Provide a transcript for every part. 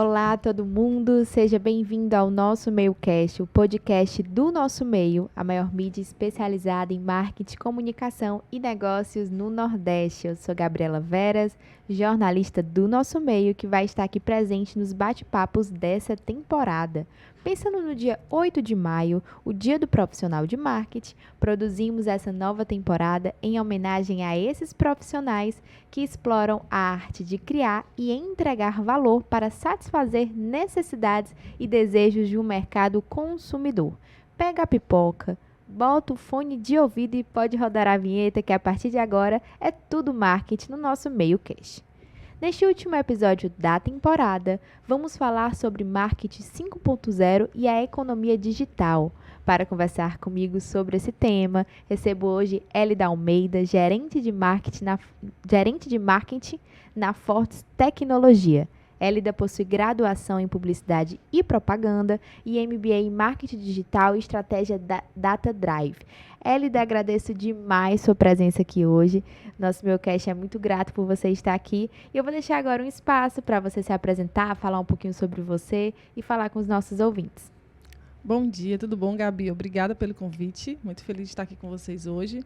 Olá, todo mundo! Seja bem-vindo ao Nosso Meiocast, o podcast do Nosso Meio, a maior mídia especializada em marketing, comunicação e negócios no Nordeste. Eu sou Gabriela Veras, jornalista do Nosso Meio, que vai estar aqui presente nos bate-papos dessa temporada. Pensando no dia 8 de maio, o Dia do Profissional de Marketing, produzimos essa nova temporada em homenagem a esses profissionais que exploram a arte de criar e entregar valor para satisfazer necessidades e desejos de um mercado consumidor. Pega a pipoca, bota o fone de ouvido e pode rodar a vinheta, que a partir de agora é tudo marketing no nosso Meiocast. Neste último episódio da temporada, vamos falar sobre marketing 5.0 e a economia digital. Para conversar comigo sobre esse tema, recebo hoje Elida Almeida, gerente de marketing na Fortes Tecnologia. Elida possui graduação em Publicidade e Propaganda e MBA em Marketing Digital e Estratégia Data Drive. Elida, agradeço demais sua presença aqui hoje. Nosso Meiocast é muito grato por você estar aqui. E eu vou deixar agora um espaço para você se apresentar, falar um pouquinho sobre você e falar com os nossos ouvintes. Bom dia, tudo bom, Gabi? Obrigada pelo convite. Muito feliz de estar aqui com vocês hoje.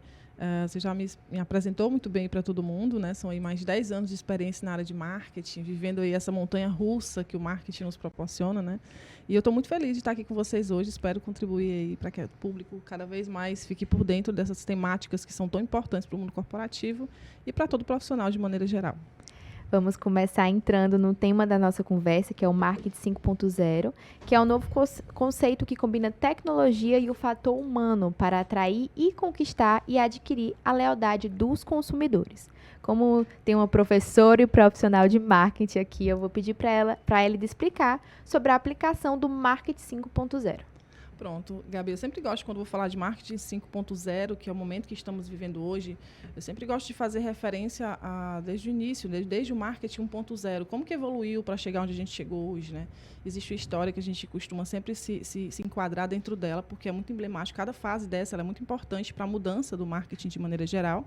Você já me apresentou muito bem para todo mundo, né? São aí mais de 10 anos de experiência na área de marketing, vivendo aí essa montanha russa que o marketing nos proporciona, né? E eu estou muito feliz de estar aqui com vocês hoje. Espero contribuir aí para que o público cada vez mais fique por dentro dessas temáticas que são tão importantes para o mundo corporativo e para todo profissional de maneira geral. Vamos começar entrando no tema da nossa conversa, que é o Marketing 5.0, que é um novo conceito que combina tecnologia e o fator humano para atrair e conquistar e adquirir a lealdade dos consumidores. Como tem uma professora e profissional de marketing aqui, eu vou pedir para ela explicar sobre a aplicação do Marketing 5.0. Pronto, Gabi, eu sempre gosto, quando vou falar de marketing 5.0, que é o momento que estamos vivendo hoje, eu sempre gosto de fazer referência desde o início, desde o marketing 1.0, como que evoluiu para chegar onde a gente chegou hoje, né? Existe uma história que a gente costuma sempre se enquadrar dentro dela, porque é muito emblemático. Cada fase dessa ela é muito importante para a mudança do marketing de maneira geral.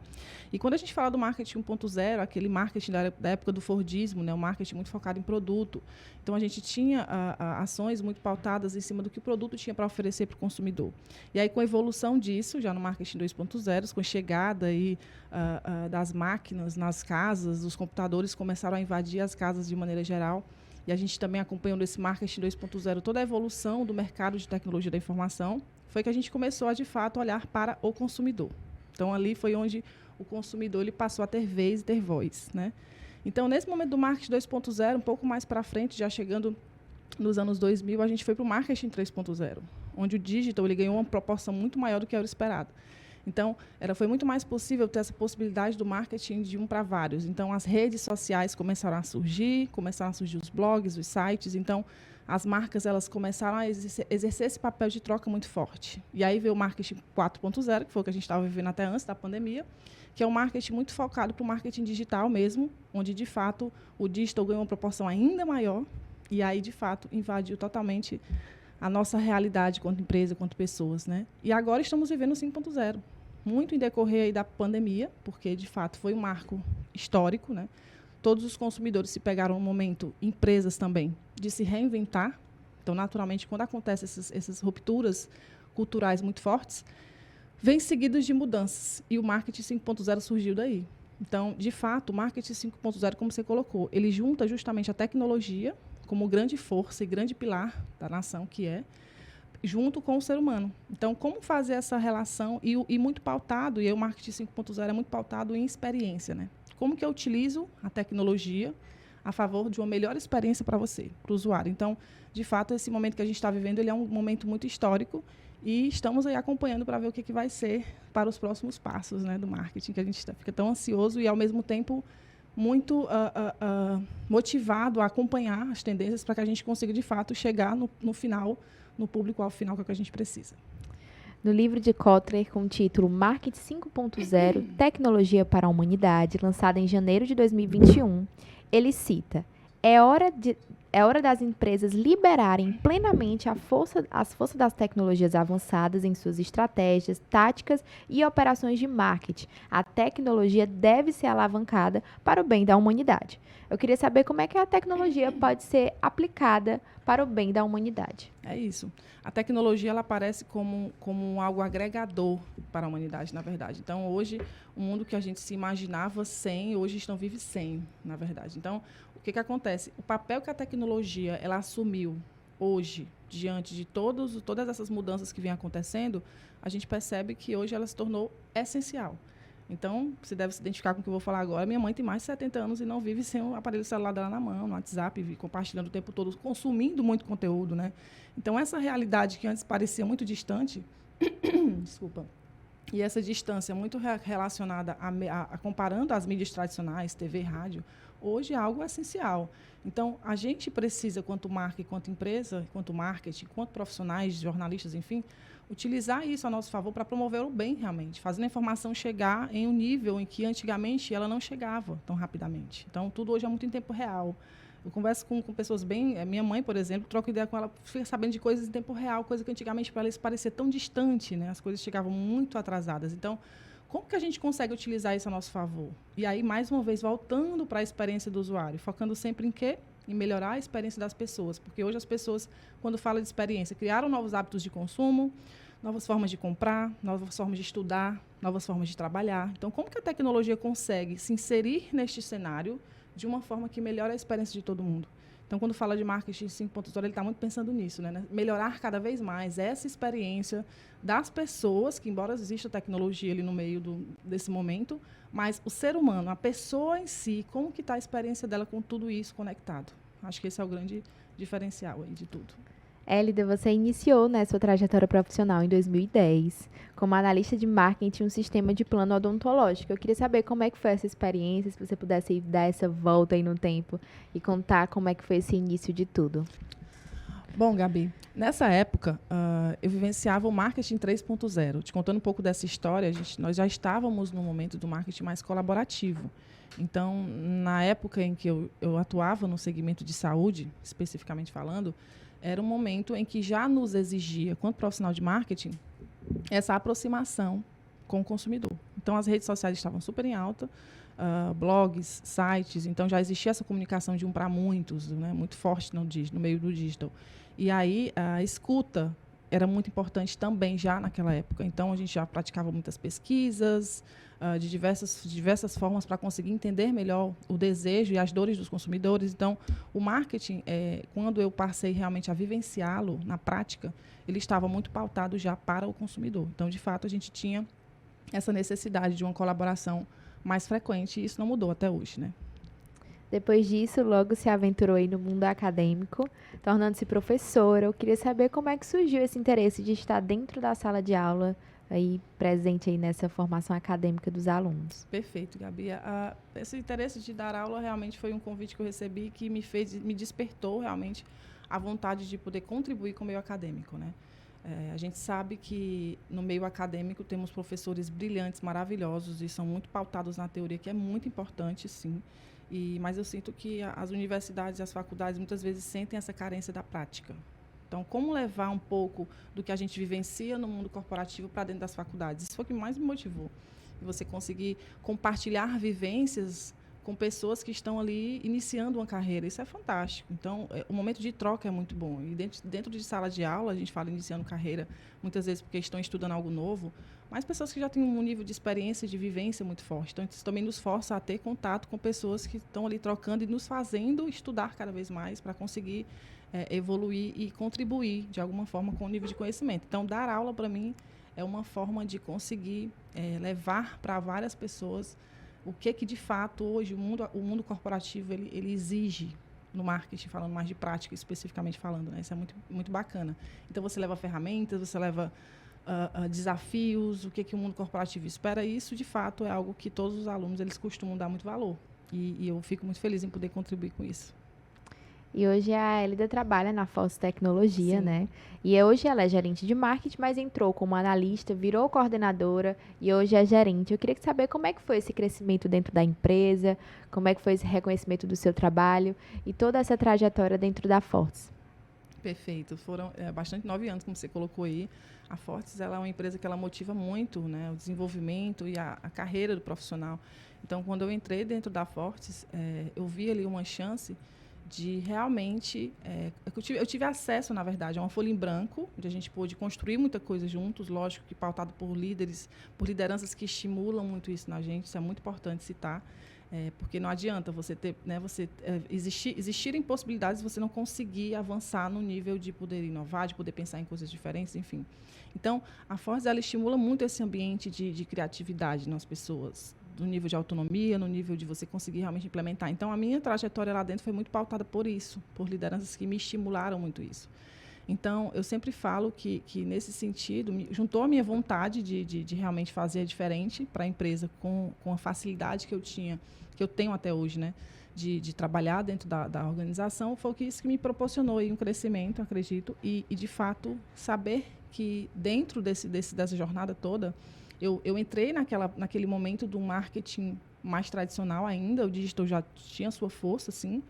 E quando a gente fala do marketing 1.0, aquele marketing da época do Fordismo, né? O marketing muito focado em produto. Então, a gente tinha ações muito pautadas em cima do que o produto tinha para oferecer para o consumidor. E aí, com a evolução disso, já no marketing 2.0, com a chegada aí, das máquinas nas casas, os computadores começaram a invadir as casas de maneira geral. E a gente também acompanhando esse marketing 2.0, toda a evolução do mercado de tecnologia da informação, foi que a gente começou a, de fato, olhar para o consumidor. Então, ali foi onde o consumidor ele passou a ter vez e ter voz, né? Então, nesse momento do marketing 2.0, um pouco mais para frente, já chegando nos anos 2000, a gente foi para o marketing 3.0, onde o digital ele ganhou uma proporção muito maior do que era o esperado. Então, foi muito mais possível ter essa possibilidade do marketing de um para vários. Então, as redes sociais começaram a surgir os blogs, os sites. Então, as marcas elas começaram a exercer esse papel de troca muito forte. E aí veio o marketing 4.0, que foi o que a gente estava vivendo até antes da pandemia, que é um marketing muito focado para o marketing digital mesmo, onde, de fato, o digital ganhou uma proporção ainda maior e aí, de fato, invadiu totalmente a nossa realidade quanto empresa, quanto pessoas, né? E agora estamos vivendo o 5.0. Muito em decorrer aí da pandemia, porque, de fato, foi um marco histórico, né? Todos os consumidores se pegaram no momento, empresas também, de se reinventar. Então, naturalmente, quando acontecem essas rupturas culturais muito fortes, vem seguidos de mudanças. E o marketing 5.0 surgiu daí. Então, de fato, o marketing 5.0, como você colocou, ele junta justamente a tecnologia como grande força e grande pilar da nação que é, junto com o ser humano. Então, como fazer essa relação e muito pautado, e aí o marketing 5.0 é muito pautado em experiência, né? Como que eu utilizo a tecnologia a favor de uma melhor experiência para você, para o usuário. Então, de fato, esse momento que a gente está vivendo, ele é um momento muito histórico e estamos aí acompanhando para ver o que vai ser para os próximos passos, né, do marketing, que a gente fica tão ansioso e, ao mesmo tempo, muito motivado a acompanhar as tendências para que a gente consiga, de fato, chegar no final, no público-alvo final, que é o que a gente precisa. No livro de Kotler, com o título Marketing 5.0, Tecnologia para a Humanidade, lançado em janeiro de 2021, ele cita: é hora É hora das empresas liberarem plenamente as forças das tecnologias avançadas em suas estratégias, táticas e operações de marketing. A tecnologia deve ser alavancada para o bem da humanidade. Eu queria saber como é que a tecnologia pode ser aplicada para o bem da humanidade. É isso. A tecnologia ela aparece como algo agregador para a humanidade, na verdade. Então, hoje, o mundo que a gente se imaginava sem, hoje estão vive sem, na verdade. Então, o que acontece? O papel que a tecnologia ela assumiu hoje, diante de todas essas mudanças que vêm acontecendo, a gente percebe que hoje ela se tornou essencial. Então, você deve se identificar com o que eu vou falar agora. Minha mãe tem mais de 70 anos e não vive sem o aparelho celular dela na mão, no WhatsApp, compartilhando o tempo todo, consumindo muito conteúdo, né? Então, essa realidade que antes parecia muito distante, desculpa, e essa distância muito relacionada a comparando as mídias tradicionais, TV, rádio, hoje é algo essencial. Então, a gente precisa, quanto marca, quanto empresa, quanto marketing, quanto profissionais, jornalistas, enfim, utilizar isso a nosso favor para promover o bem realmente, fazendo a informação chegar em um nível em que antigamente ela não chegava tão rapidamente. Então, tudo hoje é muito em tempo real. Eu converso com pessoas bem... Minha mãe, por exemplo, troco ideia com ela, fica sabendo de coisas em tempo real, coisa que antigamente para ela isso parecia tão distante, né? As coisas chegavam muito atrasadas. Então, como que a gente consegue utilizar isso a nosso favor? E aí, mais uma vez, voltando para a experiência do usuário, focando sempre em quê? Em melhorar a experiência das pessoas. Porque hoje as pessoas, quando falam de experiência, criaram novos hábitos de consumo, novas formas de comprar, novas formas de estudar, novas formas de trabalhar. Então, como que a tecnologia consegue se inserir neste cenário de uma forma que melhore a experiência de todo mundo? Então, quando fala de marketing 5.0, ele está muito pensando nisso, né? Melhorar cada vez mais essa experiência das pessoas, que embora exista tecnologia ali no meio desse momento, mas o ser humano, a pessoa em si, como que está a experiência dela com tudo isso conectado? Acho que esse é o grande diferencial aí de tudo. Hélida, você iniciou, né, sua trajetória profissional em 2010 como analista de marketing em um sistema de plano odontológico. Eu queria saber como é que foi essa experiência, se você pudesse dar essa volta aí no tempo e contar como é que foi esse início de tudo. Bom, Gabi, nessa época, eu vivenciava o marketing 3.0. Te contando um pouco dessa história, nós já estávamos no momento do marketing mais colaborativo. Então, na época em que eu atuava no segmento de saúde, especificamente falando, era um momento em que já nos exigia, quanto profissional de marketing, essa aproximação com o consumidor. Então, as redes sociais estavam super em alta, blogs, sites, então já existia essa comunicação de um para muitos, né, muito forte no meio do digital. E aí, a escuta era muito importante também já naquela época. Então, a gente já praticava muitas pesquisas de diversas formas para conseguir entender melhor o desejo e as dores dos consumidores. Então, o marketing, quando eu passei realmente a vivenciá-lo na prática, ele estava muito pautado já para o consumidor. Então, de fato, a gente tinha essa necessidade de uma colaboração mais frequente e isso não mudou até hoje, né? Depois disso, logo se aventurou aí no mundo acadêmico, tornando-se professora. Eu queria saber como é que surgiu esse interesse de estar dentro da sala de aula, aí presente aí nessa formação acadêmica dos alunos. Perfeito, Gabi. Esse interesse de dar aula realmente foi um convite que eu recebi que me despertou realmente a vontade de poder contribuir com o meio acadêmico, né? A gente sabe que no meio acadêmico temos professores brilhantes, maravilhosos e são muito pautados na teoria, que é muito importante, sim. Mas eu sinto que as universidades e as faculdades muitas vezes sentem essa carência da prática. Então, como levar um pouco do que a gente vivencia no mundo corporativo para dentro das faculdades? Isso foi o que mais me motivou. E você conseguir compartilhar vivências com pessoas que estão ali iniciando uma carreira. Isso é fantástico. Então, o momento de troca é muito bom. E dentro de sala de aula, a gente fala iniciando carreira, muitas vezes porque estão estudando algo novo, mas pessoas que já têm um nível de experiência e de vivência muito forte. Então, isso também nos força a ter contato com pessoas que estão ali trocando e nos fazendo estudar cada vez mais para conseguir evoluir e contribuir, de alguma forma, com o nível de conhecimento. Então, dar aula, para mim, é uma forma de conseguir levar para várias pessoas o que de fato, hoje, o mundo corporativo ele exige no marketing, falando mais de prática, especificamente falando, né? Isso é muito, muito bacana. Então, você leva ferramentas, você leva desafios, o que o mundo corporativo espera. E isso, de fato, é algo que todos os alunos eles costumam dar muito valor. E eu fico muito feliz em poder contribuir com isso. E hoje a Elida trabalha na Fortes Tecnologia, Sim. né? E hoje ela é gerente de marketing, mas entrou como analista, virou coordenadora e hoje é gerente. Eu queria saber como é que foi esse crescimento dentro da empresa, como é que foi esse reconhecimento do seu trabalho e toda essa trajetória dentro da Fortes. Perfeito. Foram bastante 9 anos, como você colocou aí. A Fortes, ela é uma empresa que ela motiva muito, né, o desenvolvimento e a carreira do profissional. Então, quando eu entrei dentro da Fortes, eu vi ali uma chance de realmente... eu tive acesso, na verdade, a uma folha em branco, onde a gente pôde construir muita coisa juntos, lógico que pautado por líderes, por lideranças que estimulam muito isso na gente, isso é muito importante citar. Porque não adianta você ter, né, existirem possibilidades de você não conseguir avançar no nível de poder inovar, de poder pensar em coisas diferentes, enfim. Então, a Force ela estimula muito esse ambiente de criatividade nas pessoas, no nível de autonomia, no nível de você conseguir realmente implementar. Então, a minha trajetória lá dentro foi muito pautada por isso, por lideranças que me estimularam muito isso. Então, eu sempre falo que nesse sentido, juntou a minha vontade de realmente fazer diferente para a empresa com a facilidade que eu tenho até hoje, né? De trabalhar dentro da organização, foi isso que me proporcionou aí um crescimento, acredito, e de fato, saber que dentro dessa jornada toda, eu entrei naquele momento do marketing mais tradicional ainda, o digital já tinha sua força, sim,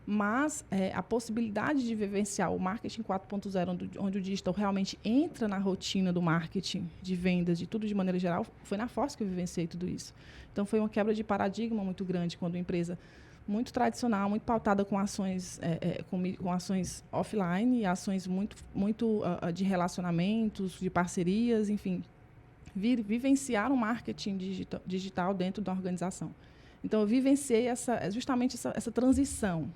mas a possibilidade de vivenciar o marketing 4.0, onde o digital realmente entra na rotina do marketing, de vendas, de tudo de maneira geral, foi na Force que eu vivenciei tudo isso. Então, foi uma quebra de paradigma muito grande, quando uma empresa muito tradicional, muito pautada com ações, com ações offline, e ações muito de relacionamentos, de parcerias, enfim, vivenciar o marketing digital dentro da organização. Então, eu vivenciei justamente essa transição.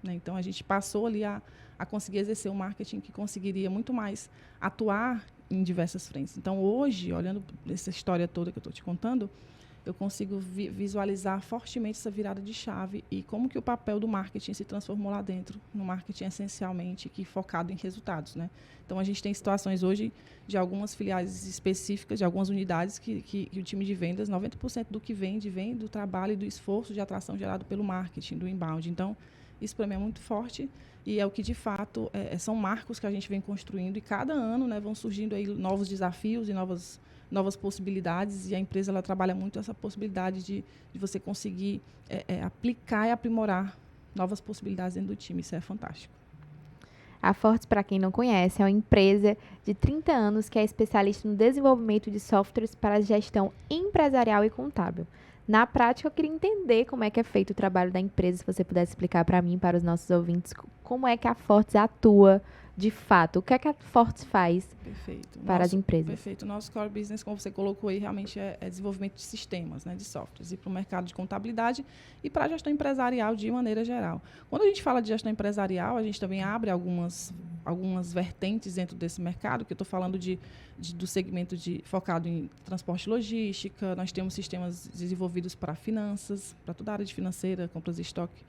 Né? Então, a gente passou ali a conseguir exercer um marketing que conseguiria muito mais atuar em diversas frentes. Então, hoje, olhando essa história toda que eu estou te contando, eu consigo visualizar fortemente essa virada de chave e como que o papel do marketing se transformou lá dentro, no marketing essencialmente focado em resultados. Né? Então, a gente tem situações hoje de algumas filiais específicas, de algumas unidades, que o time de vendas, 90% do que vende, vem do trabalho e do esforço de atração gerado pelo marketing, do inbound. Então, isso para mim é muito forte e é o que, de fato, são marcos que a gente vem construindo e cada ano, né, vão surgindo aí novos desafios e novas possibilidades, e a empresa ela trabalha muito essa possibilidade de você conseguir aplicar e aprimorar novas possibilidades dentro do time. Isso é fantástico. A Fortes, para quem não conhece, é uma empresa de 30 anos que é especialista no desenvolvimento de softwares para gestão empresarial e contábil. Na prática, eu queria entender como é que é feito o trabalho da empresa, se você pudesse explicar para mim e para os nossos ouvintes, como é que a Fortes atua de fato, o que é que a Fortes faz para as empresas. Perfeito. O nosso core business, como você colocou aí, realmente é desenvolvimento de sistemas, né, de softwares, e para o mercado de contabilidade e para a gestão empresarial de maneira geral. Quando a gente fala de gestão empresarial, a gente também abre algumas vertentes dentro desse mercado, que eu estou falando do segmento focado em transporte e logística, nós temos sistemas desenvolvidos para finanças, para toda a área de financeira, compras e estoque,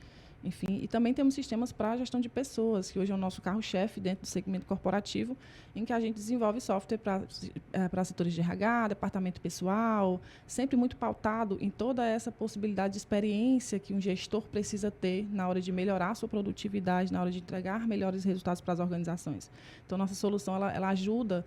enfim, e também temos sistemas para a gestão de pessoas, que hoje é o nosso carro-chefe dentro do segmento corporativo, em que a gente desenvolve software para setores de RH, departamento pessoal, sempre muito pautado em toda essa possibilidade de experiência que um gestor precisa ter na hora de melhorar a sua produtividade, na hora de entregar melhores resultados para as organizações. Então, nossa solução ela ajuda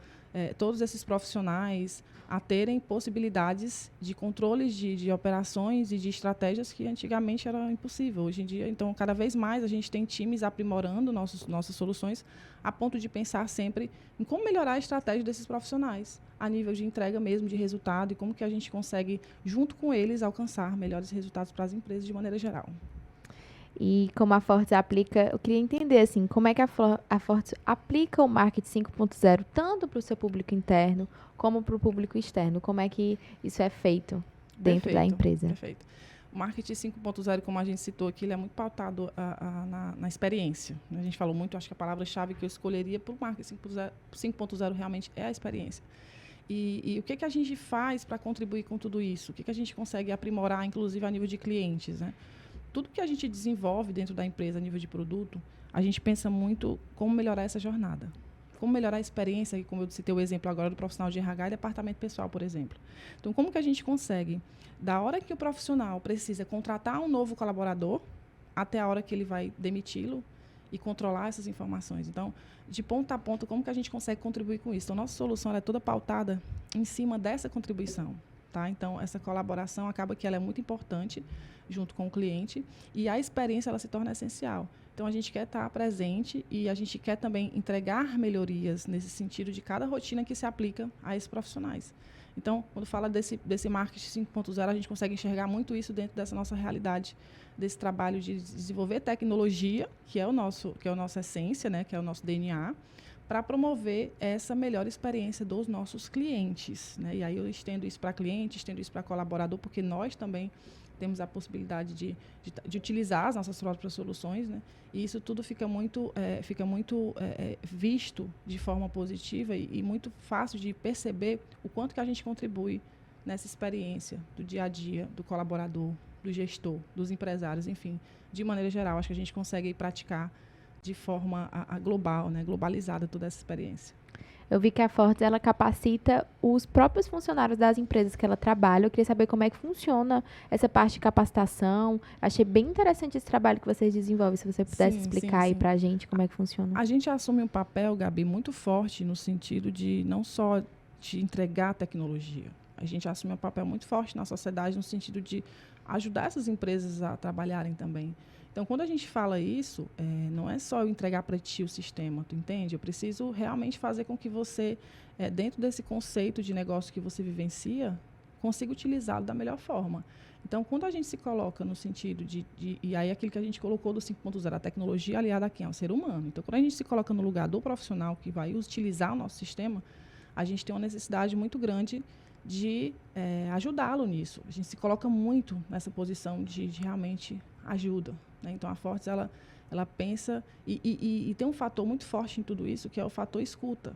todos esses profissionais a terem possibilidades de controles de operações e de estratégias que antigamente era impossível. Hoje em dia, então, cada vez mais a gente tem times aprimorando nossas soluções a ponto de pensar sempre em como melhorar a estratégia desses profissionais, a nível de entrega mesmo, de resultado, e como que a gente consegue, junto com eles, alcançar melhores resultados para as empresas de maneira geral. E como a Fortes aplica, eu queria entender assim, como é que a Fortes aplica o marketing 5.0 tanto para o seu público interno como para o público externo? Como é que isso é feito dentro da empresa? Perfeito. O marketing 5.0, como a gente citou aqui, ele é muito pautado na experiência. A gente falou muito, acho que a palavra-chave que eu escolheria para o marketing 5.0 realmente é a experiência. E o que a gente faz para contribuir com tudo isso? O que a gente consegue aprimorar, inclusive, a nível de clientes, né? Tudo que a gente desenvolve dentro da empresa a nível de produto, a gente pensa muito como melhorar essa jornada. Como melhorar a experiência, como eu citei o exemplo agora do profissional de RH e departamento pessoal, por exemplo. Então, como que a gente consegue, da hora que o profissional precisa contratar um novo colaborador, até a hora que ele vai demiti-lo, e controlar essas informações. Então, de ponta a ponta, como que a gente consegue contribuir com isso? Então, nossa solução ela é toda pautada em cima dessa contribuição. Tá? Então, essa colaboração acaba que ela é muito importante junto com o cliente e a experiência ela se torna essencial. Então, a gente quer estar presente e a gente quer também entregar melhorias nesse sentido de cada rotina que se aplica a esses profissionais. Então, quando fala desse marketing 5.0, a gente consegue enxergar muito isso dentro dessa nossa realidade, desse trabalho de desenvolver tecnologia, que é a nossa essência, né, que é o nosso DNA, para promover essa melhor experiência dos nossos clientes. Né? E aí eu estendo isso para cliente, estendo isso para colaborador, porque nós também temos a possibilidade de utilizar as nossas próprias soluções, né? E isso tudo fica muito visto de forma positiva e muito fácil de perceber o quanto que a gente contribui nessa experiência do dia a dia, do colaborador, do gestor, dos empresários, enfim, de maneira geral. Acho que a gente consegue praticar de forma global, né? Globalizada toda essa experiência. Eu vi que a Fortes, ela capacita os próprios funcionários das empresas que ela trabalha. Eu queria saber como é que funciona essa parte de capacitação. Achei bem interessante esse trabalho que vocês desenvolvem. Se você pudesse explicar aí para a gente como é que funciona. A gente assume um papel, Gabi, muito forte no sentido de não só de entregar tecnologia. A gente assume um papel muito forte na sociedade no sentido de ajudar essas empresas a trabalharem também. Então, quando a gente fala isso, não é só eu entregar para ti o sistema, tu entende? Eu preciso realmente fazer com que você, dentro desse conceito de negócio que você vivencia, consiga utilizá-lo da melhor forma. Então, quando a gente se coloca no sentido e aí aquilo que a gente colocou do 5.0, a tecnologia aliada a quem? Ao ser humano. Então, quando a gente se coloca no lugar do profissional que vai utilizar o nosso sistema, a gente tem uma necessidade muito grande de ajudá-lo nisso. A gente se coloca muito nessa posição de realmente ajuda. Né? Então, a Fortes, ela pensa e tem um fator muito forte em tudo isso, que é o fator escuta.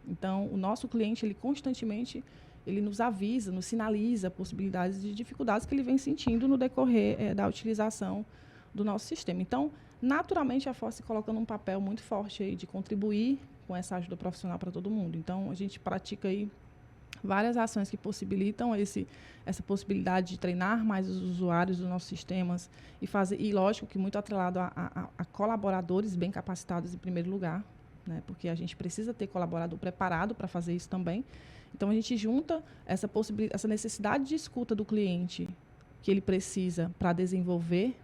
Então, o nosso cliente, ele constantemente, ele nos avisa, nos sinaliza possibilidades de dificuldades que ele vem sentindo no decorrer da utilização do nosso sistema. Então, naturalmente, a Fortes se coloca num papel muito forte aí de contribuir com essa ajuda profissional para todo mundo. Então, a gente pratica aí várias ações que possibilitam essa possibilidade de treinar mais os usuários dos nossos sistemas e lógico que muito atrelado a colaboradores bem capacitados em primeiro lugar, né? Porque a gente precisa ter colaborador preparado para fazer isso também. Então, a gente junta essa necessidade de escuta do cliente que ele precisa para desenvolver,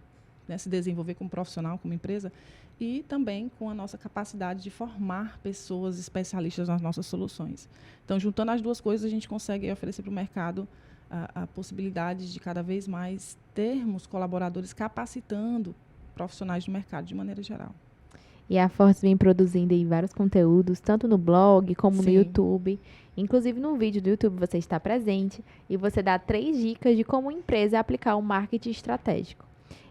né? Se desenvolver como profissional, como empresa, e também com a nossa capacidade de formar pessoas especialistas nas nossas soluções. Então, juntando as duas coisas, a gente consegue oferecer para o mercado a possibilidade de cada vez mais termos colaboradores capacitando profissionais do mercado de maneira geral. E a Fortes vem produzindo aí vários conteúdos, tanto no blog como no YouTube. Inclusive, no vídeo do YouTube você está presente e você dá 3 dicas de como empresa aplicar o marketing estratégico.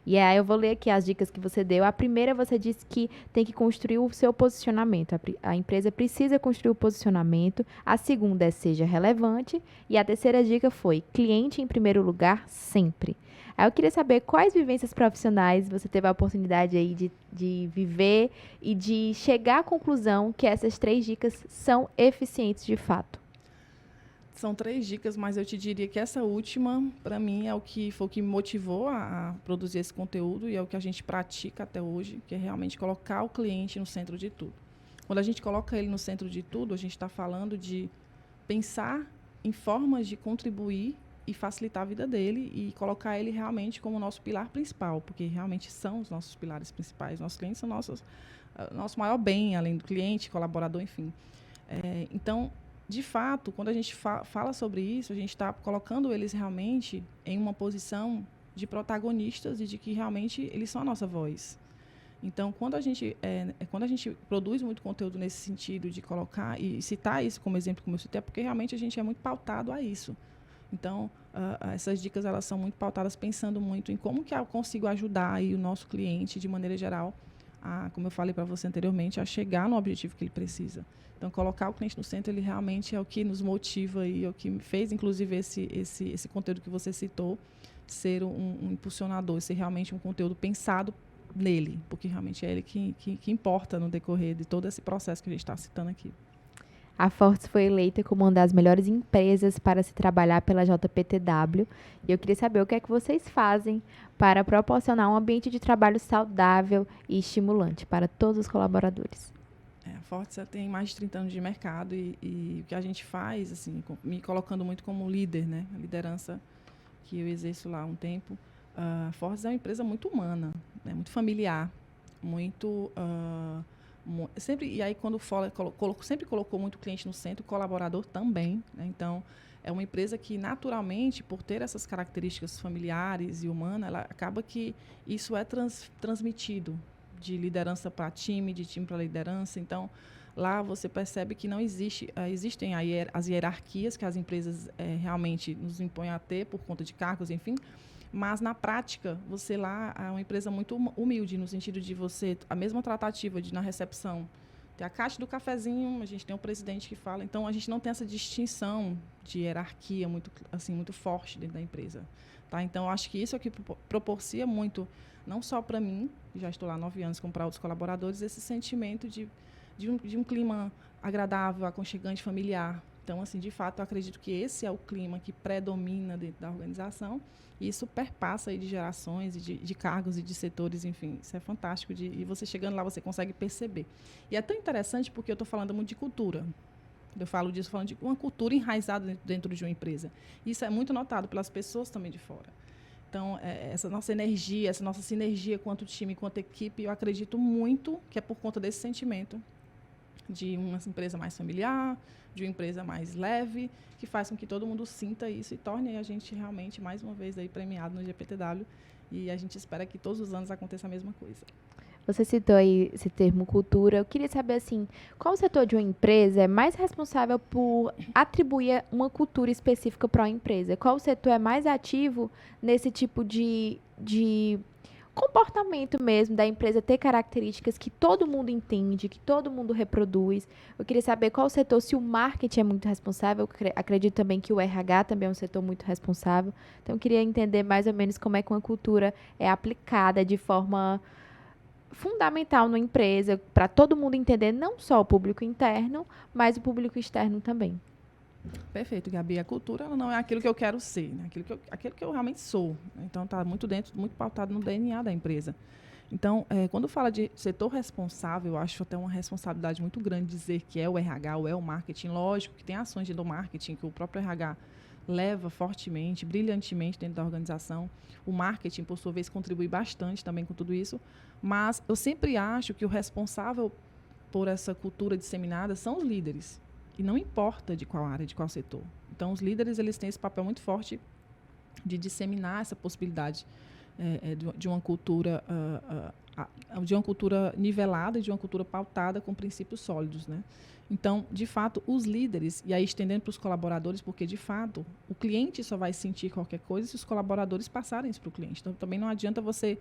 E aí eu vou ler aqui as dicas que você deu. A primeira, você disse que tem que construir o seu posicionamento. A empresa precisa construir o posicionamento. A segunda é seja relevante. E a terceira dica foi cliente em primeiro lugar sempre. Aí eu queria saber quais vivências profissionais você teve a oportunidade aí de viver e de chegar à conclusão que essas 3 dicas são eficientes de fato. São 3 dicas, mas eu te diria que essa última, para mim, foi o que me motivou a produzir esse conteúdo e é o que a gente pratica até hoje, que é realmente colocar o cliente no centro de tudo. Quando a gente coloca ele no centro de tudo, a gente está falando de pensar em formas de contribuir e facilitar a vida dele e colocar ele realmente como o nosso pilar principal, porque realmente são os nossos pilares principais. Nossos clientes são nosso maior bem, além do cliente, colaborador, enfim. Então, de fato, quando a gente fala sobre isso, a gente está colocando eles realmente em uma posição de protagonistas e de que realmente eles são a nossa voz. Então, quando a gente produz muito conteúdo nesse sentido de colocar e citar isso como exemplo, como eu citei, é porque realmente a gente é muito pautado a isso. Então, essas dicas elas são muito pautadas pensando muito em como que eu consigo ajudar aí o nosso cliente, de maneira geral, como eu falei para você anteriormente, a chegar no objetivo que ele precisa. Então, colocar o cliente no centro, ele realmente é o que nos motiva e é o que fez, inclusive, esse conteúdo que você citou, ser um impulsionador, ser realmente um conteúdo pensado nele, porque realmente é ele que importa no decorrer de todo esse processo que a gente está citando aqui. A Fortes foi eleita como uma das melhores empresas para se trabalhar pela JPTW. E eu queria saber o que é que vocês fazem para proporcionar um ambiente de trabalho saudável e estimulante para todos os colaboradores. A Fortes tem mais de 30 anos de mercado e o que a gente faz, assim, me colocando muito como líder, né? A liderança que eu exerço lá há um tempo. A Fortes é uma empresa muito humana, né? Muito familiar, muito... sempre, e aí, quando sempre colocou muito cliente no centro, colaborador também, né? Então, é uma empresa que, naturalmente, por ter essas características familiares e humanas, ela acaba que isso é transmitido de liderança para time, de time para liderança. Então, lá você percebe que não existem as hierarquias que as empresas realmente nos impõem a ter por conta de cargos, enfim. Mas, na prática, você lá é uma empresa muito humilde, no sentido de você, a mesma tratativa na recepção, tem a caixa do cafezinho, a gente tem um presidente que fala. Então, a gente não tem essa distinção de hierarquia muito, assim, muito forte dentro da empresa. Tá? Então, eu acho que isso é que propicia muito, não só para mim, que já estou lá há 9 anos, como para outros colaboradores, esse sentimento de um clima agradável, aconchegante, familiar. Então, assim, de fato, eu acredito que esse é o clima que predomina dentro da organização. E isso perpassa aí de gerações, de cargos e de setores, enfim. Isso é fantástico. E você chegando lá, você consegue perceber. E é tão interessante porque eu estou falando muito de cultura. Eu falo disso falando de uma cultura enraizada dentro de uma empresa. Isso é muito notado pelas pessoas também de fora. Então, essa nossa energia, essa nossa sinergia quanto time, quanto equipe, eu acredito muito que é por conta desse sentimento de uma empresa mais familiar, de uma empresa mais leve, que faz com que todo mundo sinta isso e torne a gente realmente, mais uma vez, aí, premiado no GPTW. E a gente espera que todos os anos aconteça a mesma coisa. Você citou aí esse termo cultura. Eu queria saber, assim, qual setor de uma empresa é mais responsável por atribuir uma cultura específica para uma empresa? Qual setor é mais ativo nesse tipo de comportamento mesmo da empresa ter características que todo mundo entende, que todo mundo reproduz? Eu queria saber qual setor, se o marketing é muito responsável, eu acredito também que o RH também é um setor muito responsável. Então, eu queria entender mais ou menos como é que uma cultura é aplicada de forma fundamental numa empresa, para todo mundo entender, não só o público interno, mas o público externo também. Perfeito, Gabi. A cultura ela não é aquilo que eu quero ser, né? Aquilo que eu realmente sou. Então, está muito muito pautado no DNA da empresa. Então, quando fala de setor responsável, eu acho até uma responsabilidade muito grande dizer que é o RH ou é o marketing. Lógico que tem ações do marketing que o próprio RH leva fortemente, brilhantemente dentro da organização. O marketing, por sua vez, contribui bastante também com tudo isso. Mas eu sempre acho que o responsável por essa cultura disseminada são os líderes. E não importa de qual área, de qual setor. Então, os líderes eles têm esse papel muito forte de disseminar essa possibilidade de uma cultura nivelada e de uma cultura pautada com princípios sólidos, né? Então, de fato, os líderes, e aí estendendo para os colaboradores, porque, de fato, o cliente só vai sentir qualquer coisa se os colaboradores passarem isso para o cliente. Então, também não adianta você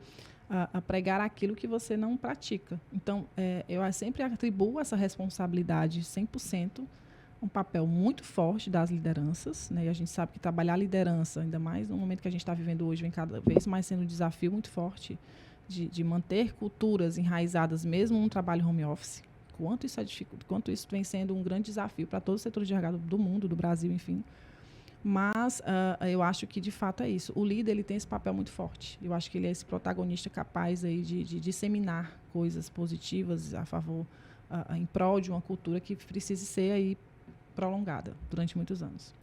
pregar aquilo que você não pratica. Então, eu sempre atribuo essa responsabilidade 100%, um papel muito forte das lideranças, né? E a gente sabe que trabalhar a liderança, ainda mais no momento que a gente está vivendo hoje, vem cada vez mais sendo um desafio muito forte de manter culturas enraizadas mesmo no trabalho home office. Quanto isso vem sendo um grande desafio para todos os setores de RH do mundo, do Brasil, enfim. Mas eu acho que, de fato, é isso. O líder ele tem esse papel muito forte. Eu acho que ele é esse protagonista capaz aí de disseminar coisas positivas a favor, em prol de uma cultura que precise ser aí prolongada durante muitos anos.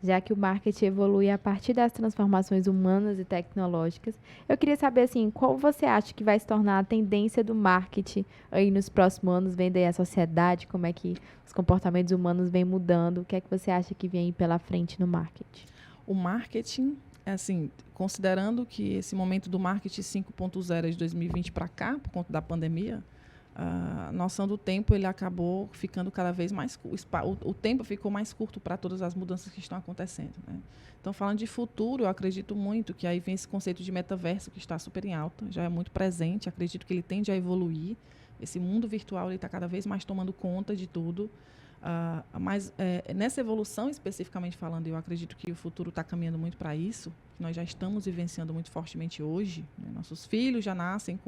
Já que o marketing evolui a partir das transformações humanas e tecnológicas, eu queria saber, assim, qual você acha que vai se tornar a tendência do marketing aí nos próximos anos, vendo aí a sociedade, como é que os comportamentos humanos vêm mudando, o que é que você acha que vem aí pela frente no marketing? O marketing, assim, considerando que esse momento do marketing 5.0 é de 2020 para cá, por conta da pandemia, a noção do tempo ele acabou ficando cada vez mais o tempo ficou mais curto para todas as mudanças que estão acontecendo, né? Então, falando de futuro, eu acredito muito que aí vem esse conceito de metaverso que está super em alta, já é muito presente, acredito que ele tende a evoluir. Esse mundo virtual está cada vez mais tomando conta de tudo. Mas nessa evolução, especificamente falando, eu acredito que o futuro está caminhando muito para isso, que nós já estamos vivenciando muito fortemente hoje. Né? Nossos filhos já nascem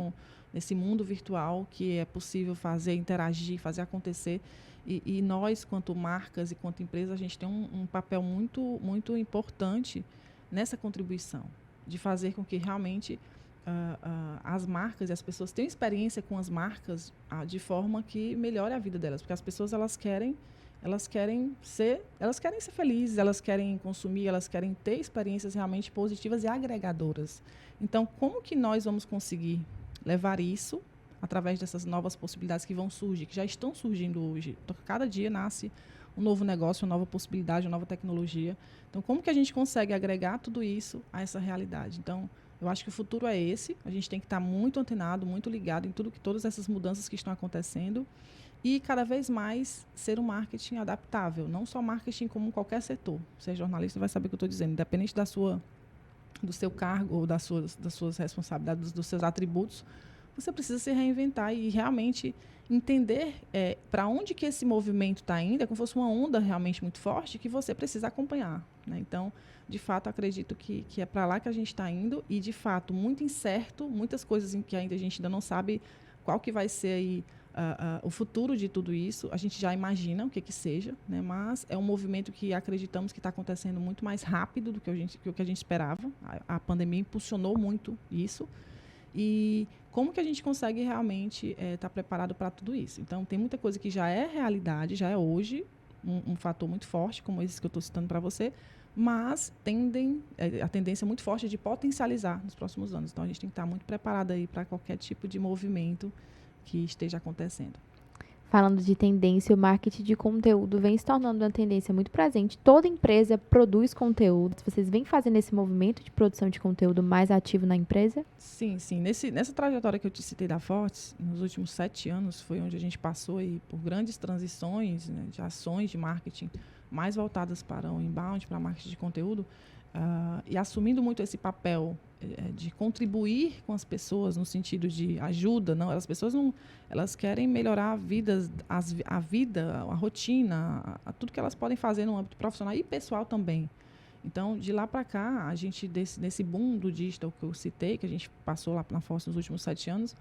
nesse mundo virtual que é possível fazer, interagir, fazer acontecer. E nós, quanto marcas e quanto empresas, a gente tem um papel muito, muito importante nessa contribuição, de fazer com que realmente as marcas e as pessoas tenham experiência com as marcas de forma que melhore a vida delas, porque as pessoas elas querem ser felizes, elas querem consumir, elas querem ter experiências realmente positivas e agregadoras. Então, como que nós vamos conseguir levar isso através dessas novas possibilidades que vão surgir, que já estão surgindo hoje? Então, cada dia nasce um novo negócio, uma nova possibilidade, uma nova tecnologia. Então, como que a gente consegue agregar tudo isso a essa realidade? Então, eu acho que o futuro é esse. A gente tem que estar muito antenado, muito ligado em todas essas mudanças que estão acontecendo e cada vez mais ser um marketing adaptável. Não só marketing como qualquer setor. Você é jornalista, vai saber o que eu estou dizendo. Independente do seu cargo ou das suas responsabilidades, dos seus atributos, você precisa se reinventar e realmente entender para onde que esse movimento está indo. É como se fosse uma onda realmente muito forte que você precisa acompanhar. Né? Então, de fato, acredito que é para lá que a gente está indo e, de fato, muito incerto, muitas coisas em que ainda a gente ainda não sabe qual que vai ser aí, o futuro de tudo isso. A gente já imagina o que seja, né? Mas é um movimento que acreditamos que está acontecendo muito mais rápido do que o que a gente esperava. A pandemia impulsionou muito isso. E como que a gente consegue realmente estar preparado para tudo isso? Então, tem muita coisa que já é realidade, já é hoje um fator muito forte, como esse que eu estou citando para você, mas a tendência muito forte é de potencializar nos próximos anos. Então, a gente tem que estar muito preparado aí para qualquer tipo de movimento que esteja acontecendo. Falando de tendência, o marketing de conteúdo vem se tornando uma tendência muito presente. Toda empresa produz conteúdo. Vocês vêm fazendo esse movimento de produção de conteúdo mais ativo na empresa? Sim, sim. Nessa trajetória que eu te citei da Fortes, nos últimos 7 anos, foi onde a gente passou aí por grandes transições, né, de ações de marketing mais voltadas para o inbound, para marketing de conteúdo, e assumindo muito esse papel de contribuir com as pessoas no sentido de ajuda. Não, as pessoas não, elas querem melhorar a vida, a rotina, tudo que elas podem fazer no âmbito profissional e pessoal também. Então, de lá para cá, a gente, nesse boom do digital que eu citei, que a gente passou lá na Force nos últimos 7 anos,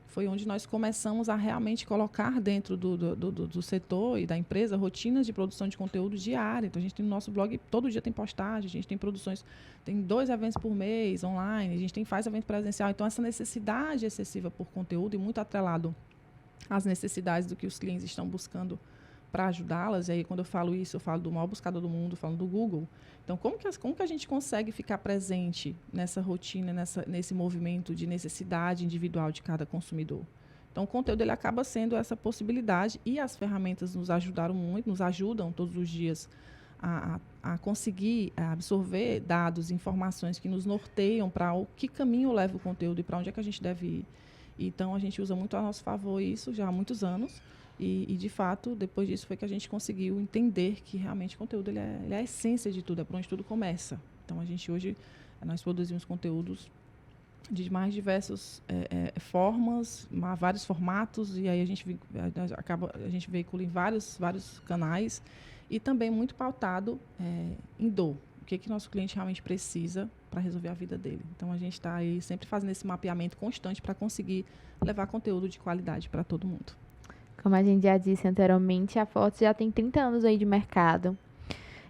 foi onde nós começamos a realmente colocar dentro do setor e da empresa rotinas de produção de conteúdo diária. Então, a gente tem no nosso blog, todo dia tem postagem, a gente tem produções, tem 2 eventos por mês online, a gente faz evento presencial. Então, essa necessidade excessiva por conteúdo e muito atrelado às necessidades do que os clientes estão buscando para ajudá-las. E aí, quando eu falo isso, eu falo do maior buscador do mundo, falo do Google. Então, como que a gente consegue ficar presente nessa rotina, nesse movimento de necessidade individual de cada consumidor? Então, o conteúdo ele acaba sendo essa possibilidade e as ferramentas nos ajudaram muito, nos ajudam todos os dias a conseguir absorver dados, informações que nos norteiam para o que caminho leva o conteúdo e para onde é que a gente deve ir. Então, a gente usa muito a nosso favor isso já há muitos anos. E, de fato, depois disso foi que a gente conseguiu entender que realmente o conteúdo ele é a essência de tudo, é por onde tudo começa. Então, nós produzimos conteúdos de mais diversas formas, vários formatos, e aí a gente veicula em vários canais, e também muito pautado em dor. O que nosso cliente realmente precisa para resolver a vida dele. Então, a gente está aí sempre fazendo esse mapeamento constante para conseguir levar conteúdo de qualidade para todo mundo. Como a gente já disse anteriormente, a Forte já tem 30 anos aí de mercado.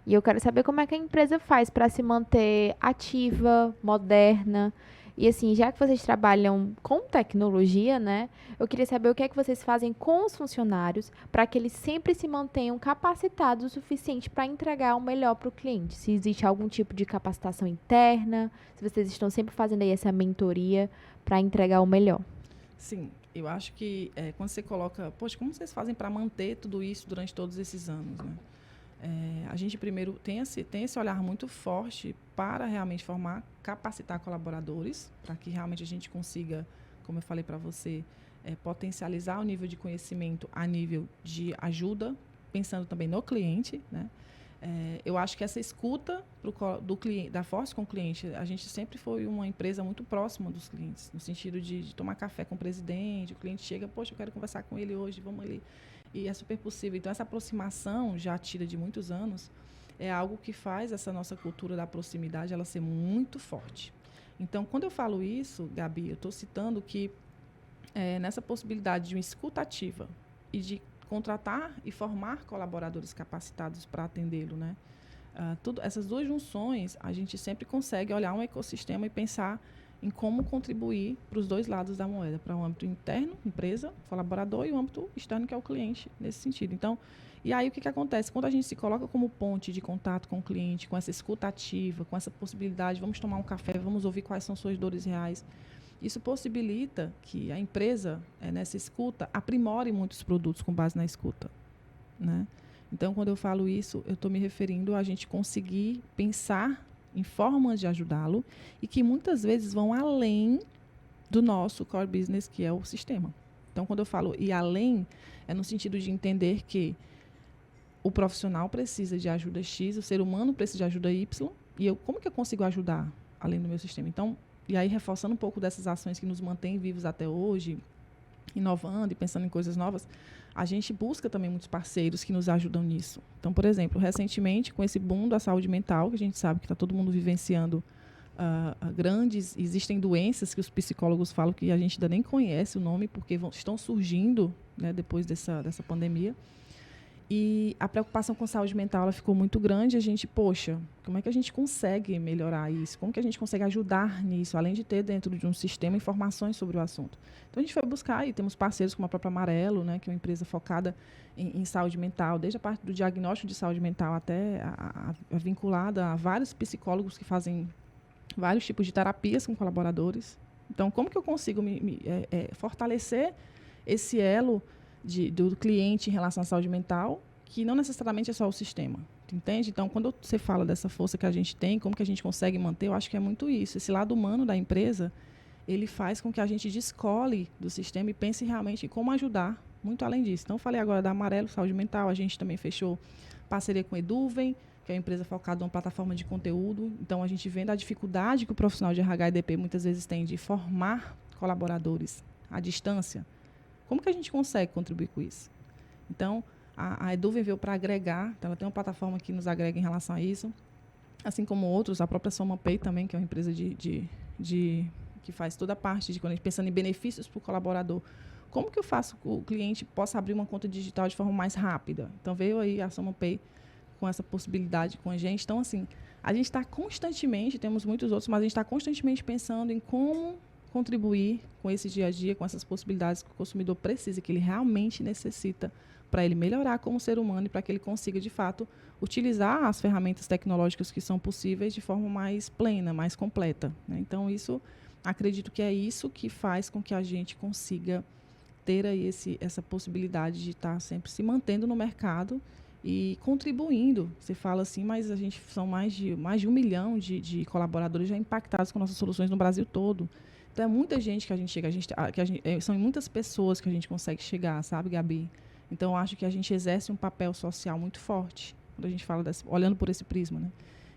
E eu quero saber como é que a empresa faz para se manter ativa, moderna. E assim, já que vocês trabalham com tecnologia, né? Eu queria saber o que é que vocês fazem com os funcionários para que eles sempre se mantenham capacitados o suficiente para entregar o melhor para o cliente. Se existe algum tipo de capacitação interna, se vocês estão sempre fazendo aí essa mentoria para entregar o melhor. Sim, eu acho que quando você coloca, poxa, como vocês fazem para manter tudo isso durante todos esses anos, né? A gente primeiro tem esse olhar muito forte para realmente capacitar colaboradores, para que realmente a gente consiga, como eu falei para você, potencializar o nível de conhecimento a nível de ajuda, pensando também no cliente, né? Eu acho que essa escuta do cliente, da Force com o cliente, a gente sempre foi uma empresa muito próxima dos clientes, no sentido de tomar café com o presidente, o cliente chega, poxa, eu quero conversar com ele hoje, vamos ali. E é super possível. Então, essa aproximação, já tida de muitos anos, é algo que faz essa nossa cultura da proximidade ela ser muito forte. Então, quando eu falo isso, Gabi, eu estou citando que nessa possibilidade de uma escuta ativa e de contratar e formar colaboradores capacitados para atendê-lo, né? Essas duas junções, a gente sempre consegue olhar um ecossistema e pensar em como contribuir para os dois lados da moeda, para o âmbito interno, empresa, colaborador, e o âmbito externo, que é o cliente, nesse sentido. Então, e aí o que acontece? Quando a gente se coloca como ponte de contato com o cliente, com essa escuta ativa, com essa possibilidade, vamos tomar um café, vamos ouvir quais são suas dores reais, isso possibilita que a empresa, nessa escuta, aprimore muitos produtos com base na escuta, né? Então, quando eu falo isso, eu estou me referindo a gente conseguir pensar em formas de ajudá-lo e que muitas vezes vão além do nosso core business, que é o sistema. Então, quando eu falo ir além, é no sentido de entender que o profissional precisa de ajuda X, o ser humano precisa de ajuda Y, e como que eu consigo ajudar além do meu sistema? Então, e aí, reforçando um pouco dessas ações que nos mantêm vivos até hoje, inovando e pensando em coisas novas, a gente busca também muitos parceiros que nos ajudam nisso. Então, por exemplo, recentemente, com esse boom da saúde mental, que a gente sabe que está todo mundo vivenciando existem doenças que os psicólogos falam que a gente ainda nem conhece o nome, porque estão surgindo, né, depois dessa pandemia. E a preocupação com saúde mental ela ficou muito grande. A gente, poxa, como é que a gente consegue melhorar isso? Como que a gente consegue ajudar nisso, além de ter dentro de um sistema informações sobre o assunto? Então, a gente foi buscar e temos parceiros como a própria Amarelo, né, que é uma empresa focada em saúde mental, desde a parte do diagnóstico de saúde mental até vinculada a vários psicólogos que fazem vários tipos de terapias com colaboradores. Então, como que eu consigo fortalecer esse elo do cliente em relação à saúde mental, que não necessariamente é só o sistema, entende? Então, quando você fala dessa força que a gente tem, como que a gente consegue manter, eu acho que é muito isso. Esse lado humano da empresa, ele faz com que a gente descole do sistema e pense realmente em como ajudar, muito além disso. Então, eu falei agora da Amarelo Saúde Mental, a gente também fechou parceria com a Eduvem, que é uma empresa focada em uma plataforma de conteúdo. Então, a gente vendo a dificuldade que o profissional de RH e DP muitas vezes tem de formar colaboradores à distância. Como que a gente consegue contribuir com isso? Então, a Eduvem veio para agregar, então ela tem uma plataforma que nos agrega em relação a isso, assim como outros, a própria SomaPay também, que é uma empresa que faz toda a parte de quando a gente pensando em benefícios para o colaborador. Como que eu faço que o cliente possa abrir uma conta digital de forma mais rápida? Então, veio aí a SomaPay com essa possibilidade com a gente. Então, assim, a gente está constantemente, temos muitos outros, mas a gente está constantemente pensando em como contribuir com esse dia a dia, com essas possibilidades que o consumidor precisa, que ele realmente necessita para ele melhorar como ser humano e para que ele consiga, de fato, utilizar as ferramentas tecnológicas que são possíveis de forma mais plena, mais completa, né? Então, acredito que é isso que faz com que a gente consiga ter aí essa possibilidade de estar sempre se mantendo no mercado e contribuindo. Você fala assim, mas a gente são mais de 1 milhão de colaboradores já impactados com nossas soluções no Brasil todo. Então, é muita gente que a gente chega, são muitas pessoas que a gente consegue chegar, sabe, Gabi? Então, eu acho que a gente exerce um papel social muito forte, quando a gente fala olhando por esse prisma, né?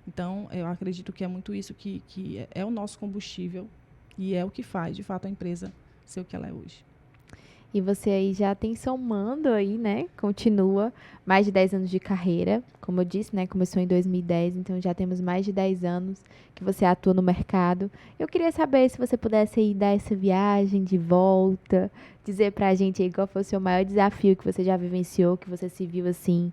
Então, eu acredito que é muito isso que é o nosso combustível e é o que faz, de fato, a empresa ser o que ela é hoje. E você aí já tem somando aí, né? Continua mais de 10 anos de carreira. Como eu disse, né? Começou em 2010, então já temos mais de 10 anos que você atua no mercado. Eu queria saber se você pudesse aí dar essa viagem de volta, dizer pra gente aí qual foi o seu maior desafio que você já vivenciou, que você se viu assim,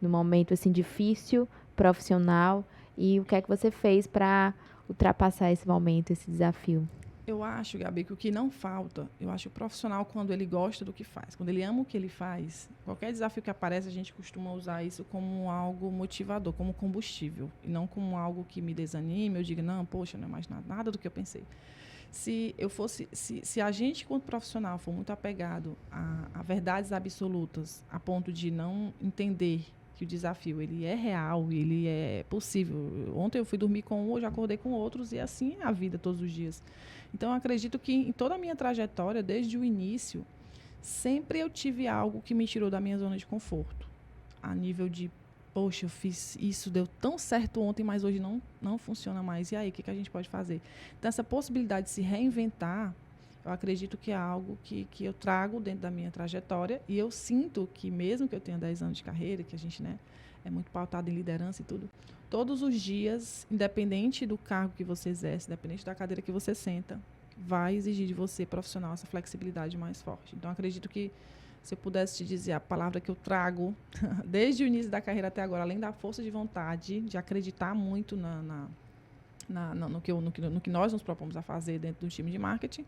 num momento assim difícil, profissional, e o que é que você fez para ultrapassar esse momento, esse desafio. Eu acho, Gabi, que o que não falta, eu acho que o profissional, quando ele gosta do que faz, quando ele ama o que ele faz, qualquer desafio que aparece, a gente costuma usar isso como algo motivador, como combustível, e não como algo que me desanime, eu diga, não, poxa, não é mais nada do que eu pensei. Se a gente, quanto profissional, for muito apegado a verdades absolutas, a ponto de não entender que o desafio ele é real, ele é possível. Ontem eu fui dormir com um, hoje acordei com outros, e assim é a vida todos os dias. Então, eu acredito que em toda a minha trajetória, desde o início, sempre eu tive algo que me tirou da minha zona de conforto, a nível de poxa, eu fiz isso, deu tão certo ontem, mas hoje não funciona mais. E aí, o que a gente pode fazer? Então, essa possibilidade de se reinventar, eu acredito que é algo que eu trago dentro da minha trajetória, e eu sinto que, mesmo que eu tenha 10 anos de carreira, que a gente, né, é muito pautado em liderança e tudo, todos os dias, independente do cargo que você exerce, independente da cadeira que você senta, vai exigir de você, profissional, essa flexibilidade mais forte. Então, acredito que, se eu pudesse te dizer a palavra que eu trago desde o início da carreira até agora, além da força de vontade, de acreditar muito no que nós nos propomos a fazer dentro do time de marketing,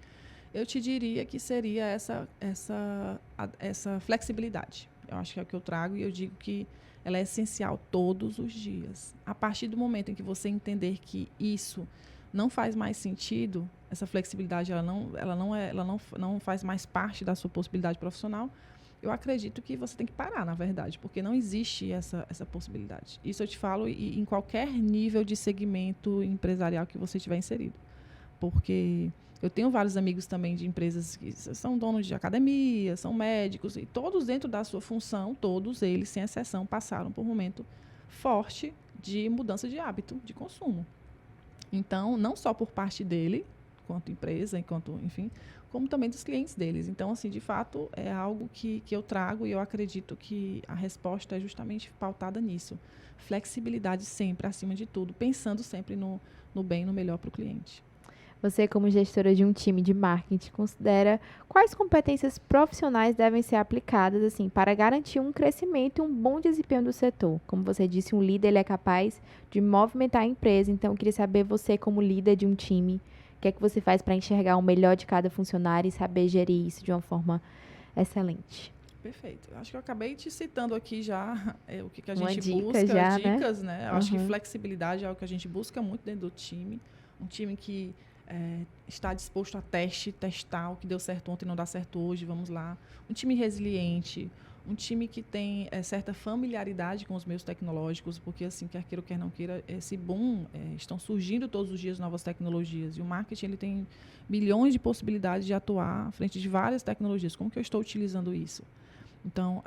eu te diria que seria essa flexibilidade. Eu acho que é o que eu trago, e eu digo que ela é essencial todos os dias. A partir do momento em que você entender que isso não faz mais sentido, essa flexibilidade não faz mais parte da sua possibilidade profissional, eu acredito que você tem que parar, na verdade, porque não existe essa possibilidade. Isso eu te falo em qualquer nível de segmento empresarial que você estiver inserido. Porque eu tenho vários amigos também de empresas que são donos de academia, são médicos, e todos dentro da sua função, todos eles, sem exceção, passaram por um momento forte de mudança de hábito de consumo. Então, não só por parte dele, enquanto empresa, enfim, como também dos clientes deles. Então, assim, de fato, é algo que eu trago, e eu acredito que a resposta é justamente pautada nisso. Flexibilidade sempre, acima de tudo, pensando sempre no bem e no melhor para o cliente. Você, como gestora de um time de marketing, considera quais competências profissionais devem ser aplicadas assim para garantir um crescimento e um bom desempenho do setor? Como você disse, um líder ele é capaz de movimentar a empresa. Então, eu queria saber, você, como líder de um time, o que é que você faz para enxergar o melhor de cada funcionário e saber gerir isso de uma forma excelente? Perfeito. Acho que eu acabei te citando aqui já o que a Uma gente dica busca, já, dicas, né? Eu acho que Uhum. flexibilidade é algo que a gente busca muito dentro do time. Um time que está disposto a testar o que deu certo ontem e não dá certo hoje, vamos lá. Um time resiliente, um time que tem certa familiaridade com os meios tecnológicos, porque, assim, quer queira ou quer não queira, esse boom, estão surgindo todos os dias novas tecnologias, e o marketing ele tem milhões de possibilidades de atuar à frente de várias tecnologias. Como que eu estou utilizando isso? Então,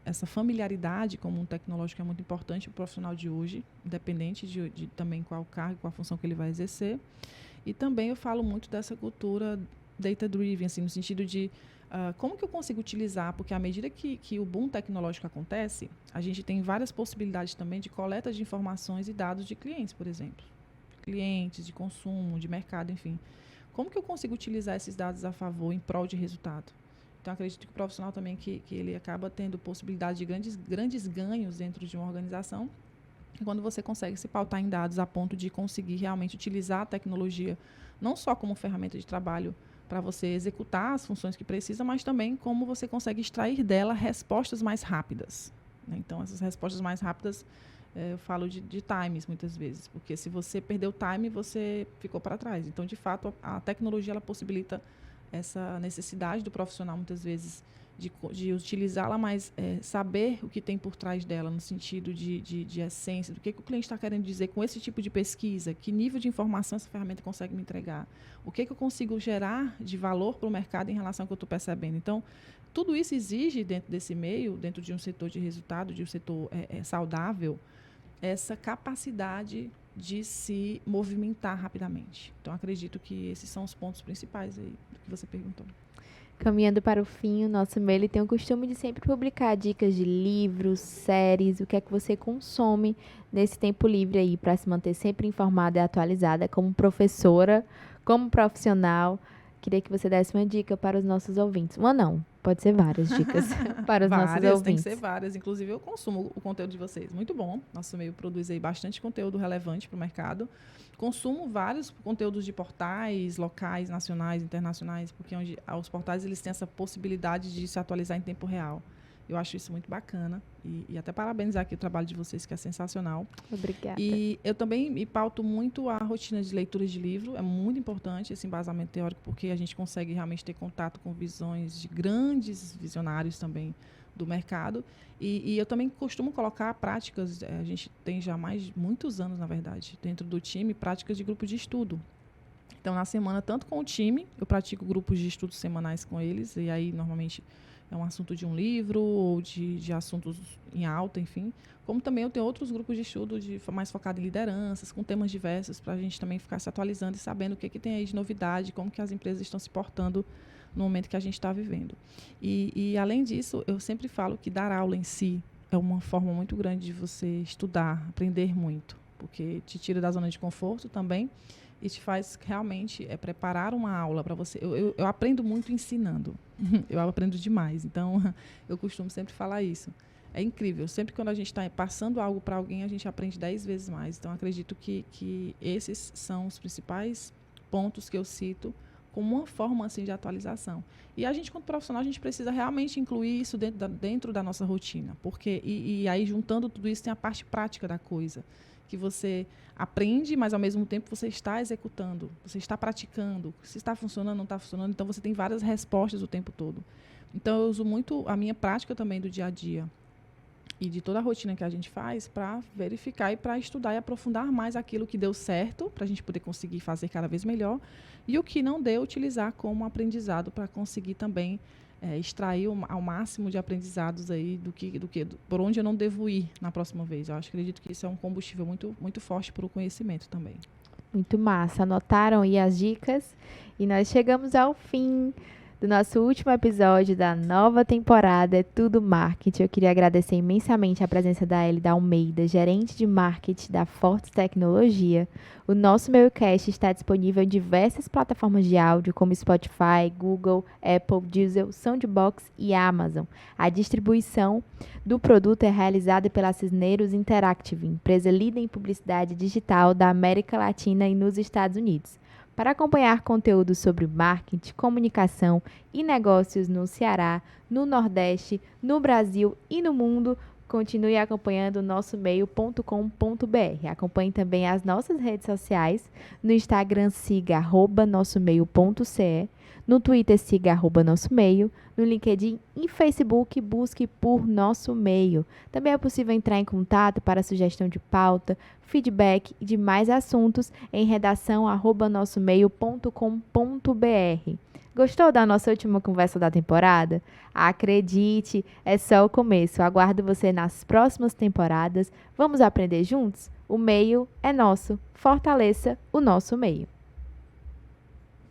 essa familiaridade com o mundo tecnológico é muito importante para o profissional de hoje, independente de também qual cargo, qual função que ele vai exercer. E também eu falo muito dessa cultura data-driven, assim, no sentido de como que eu consigo utilizar, porque à medida que o boom tecnológico acontece, a gente tem várias possibilidades também de coleta de informações e dados de clientes, por exemplo. Clientes, de consumo, de mercado, enfim. Como que eu consigo utilizar esses dados a favor, em prol de resultado? Então, acredito que o profissional também, que ele acaba tendo possibilidade de grandes ganhos dentro de uma organização, quando você consegue se pautar em dados a ponto de conseguir realmente utilizar a tecnologia, não só como ferramenta de trabalho para você executar as funções que precisa, mas também como você consegue extrair dela respostas mais rápidas, né? Então, essas respostas mais rápidas, eu falo de times muitas vezes, porque se você perdeu o time, você ficou para trás. Então, de fato, a tecnologia ela possibilita essa necessidade do profissional, muitas vezes, de utilizá-la, mas saber o que tem por trás dela, no sentido de essência, do que o cliente está querendo dizer com esse tipo de pesquisa, que nível de informação essa ferramenta consegue me entregar, o que eu consigo gerar de valor para o mercado em relação ao que eu estou percebendo. Então, tudo isso exige, dentro desse meio, dentro de um setor de resultado, de um setor saudável, essa capacidade de se movimentar rapidamente. Então, acredito que esses são os pontos principais aí do que você perguntou. Caminhando para o fim, o nosso e-mail ele tem o costume de sempre publicar dicas de livros, séries, o que é que você consome nesse tempo livre aí para se manter sempre informada e atualizada como professora, como profissional. Queria que você desse uma dica para os nossos ouvintes. Uma não, pode ser várias dicas para os nossos ouvintes. Tem que ser várias. Inclusive, eu consumo o conteúdo de vocês. Muito bom. Nosso meio produz aí bastante conteúdo relevante para o mercado. Consumo vários conteúdos de portais locais, nacionais, internacionais, porque os portais eles têm essa possibilidade de se atualizar em tempo real. Eu acho isso muito bacana. E até parabenizar aqui o trabalho de vocês, que é sensacional. Obrigada. E eu também me pauto muito a rotina de leituras de livro. É muito importante esse embasamento teórico, porque a gente consegue realmente ter contato com visões de grandes visionários também do mercado. E eu também costumo colocar práticas, a gente tem já muitos anos, na verdade, dentro do time, práticas de grupo de estudo. Então, na semana, tanto com o time, eu pratico grupos de estudo semanais com eles, e aí, normalmente, é um assunto de um livro ou de assuntos em alta, enfim. Como também eu tenho outros grupos de estudo mais focado em lideranças, com temas diversos, para a gente também ficar se atualizando e sabendo o que tem aí de novidade, como que as empresas estão se portando no momento que a gente está vivendo. E, além disso, eu sempre falo que dar aula em si é uma forma muito grande de você estudar, aprender muito, porque te tira da zona de conforto também e te faz realmente preparar uma aula para você. Eu aprendo muito ensinando. Eu aprendo demais. Então, eu costumo sempre falar isso. É incrível. Sempre quando a gente está passando algo para alguém, a gente aprende 10 vezes mais. Então, acredito que esses são os principais pontos que eu cito como uma forma assim, de atualização. E a gente, como profissional, a gente precisa realmente incluir isso dentro da nossa rotina. Porque, e aí, juntando tudo isso, tem a parte prática da coisa. Que você aprende, mas, ao mesmo tempo, você está executando. Você está praticando. Se está funcionando, não está funcionando. Então, você tem várias respostas o tempo todo. Então, eu uso muito a minha prática também do dia a dia e de toda a rotina que a gente faz para verificar e para estudar e aprofundar mais aquilo que deu certo, para a gente poder conseguir fazer cada vez melhor, e o que não deu, utilizar como aprendizado para conseguir também extrair ao máximo de aprendizados aí por onde eu não devo ir na próxima vez. Eu acredito que isso é um combustível muito, muito forte para o conhecimento também. Muito massa. Anotaram aí as dicas? E nós chegamos ao fim do nosso último episódio da nova temporada É Tudo Marketing. Eu queria agradecer imensamente a presença da Elida Almeida, gerente de marketing da Fortes Tecnologia. O nosso Meiocast está disponível em diversas plataformas de áudio, como Spotify, Google, Apple, Deezer, Soundbox e Amazon. A distribuição do produto é realizada pela Cisneros Interactive, empresa líder em publicidade digital da América Latina e nos Estados Unidos. Para acompanhar conteúdos sobre marketing, comunicação e negócios no Ceará, no Nordeste, no Brasil e no mundo, continue acompanhando nossomeio.com.br. Acompanhe também as nossas redes sociais. No Instagram, siga @nossomeio.ce. No Twitter, siga @nossomeio. No LinkedIn e Facebook, busque por Nosso Meio. Também é possível entrar em contato para sugestão de pauta, feedback e de mais assuntos em redação@nossomeio.com.br. Gostou da nossa última conversa da temporada? Acredite, é só o começo. Aguardo você nas próximas temporadas. Vamos aprender juntos? O meio é nosso. Fortaleça o nosso meio.